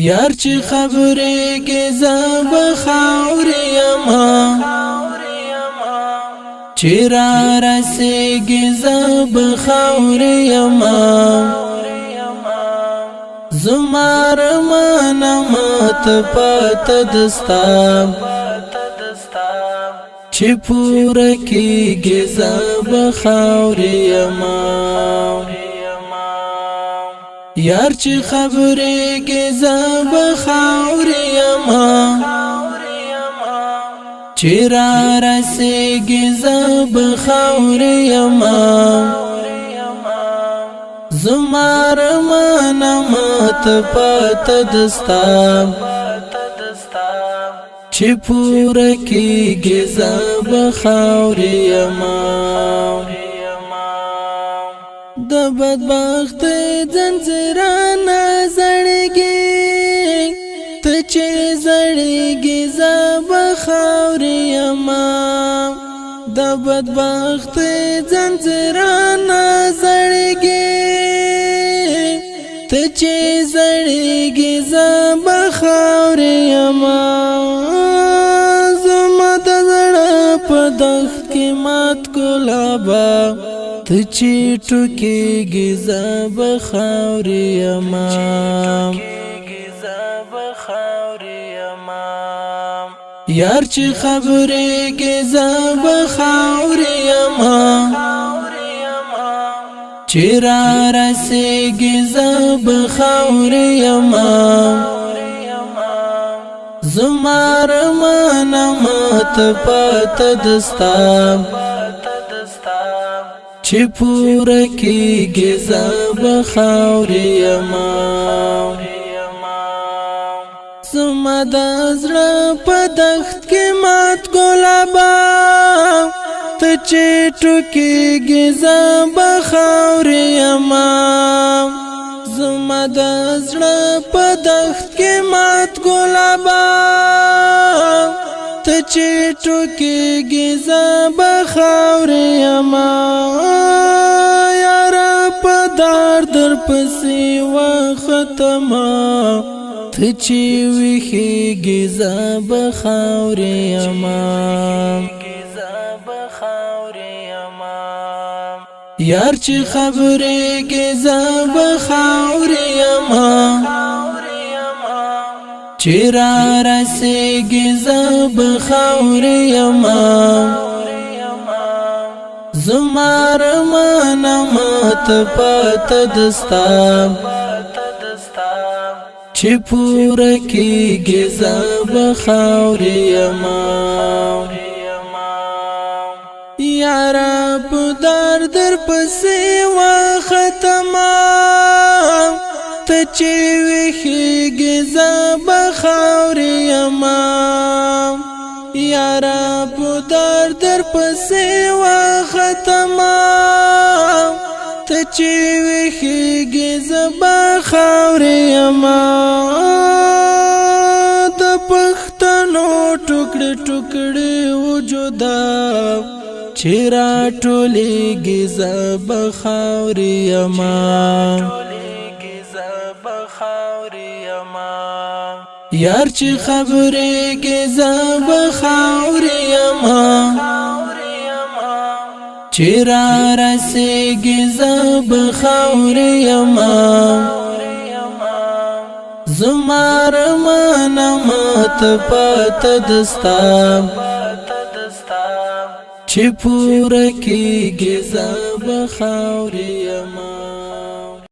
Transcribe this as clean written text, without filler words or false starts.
یار چې خبرې کې زب خاورې یما چې را رسېږي زب خاورې یما زمار مانا مات پات دستا چې پورا کېږي زب خاورې یما یار چې خبرې کې زب خاورې یما چې را رسېږي زب خاورې یما زمار مانا مات پات دستا چې پورا کېږي زب خاورې یما د بدبخت زنځیرانه زړګي ته چې زړګي زب خاورې یما د بدبخت زنځیرانه زړګي ته چې زړګي زب خاورې یما زما د زړه په دښت کې مات ګلابه ته چې ټوکېږي زب خاورې یما یار چې خبرې کې زب خاورې یما چې را رسېږي زب خاورې یما زمار مانا مات پات دستا چې پورا کېږي زب خاورې یما زما د زړه په دښت کې مات ګلابه ته چې ټوکېږي زب خاورې یما زما د زړه په دښت کې مات ګلابه ته چې ټوکېږي زب خاورې یما یاره په دار در پسې وختمه ته چې ویښېږي زب خاورې یما یار چې خبرې کې زب خاورې یما چې را رسېږي زب خاورې یما زمار مانا مات پات دستا چې پورا کېږي زب خاورې یما یارا په دار در پسې وختمه ته چې ویښېږي زب خاورې یما یارا په دار در پسې وختمه ته چې ویښېږي زب خاورې یما د پښتنو ټوکړې ټوکړې وجوده چې راټولېږي زب خاورې یما یار چې خبرې کې زب خاورې یما چې را رسېږي زب خاورې یما زمار مانا مات پات دستا چې پورا کېږي زب خاورې یما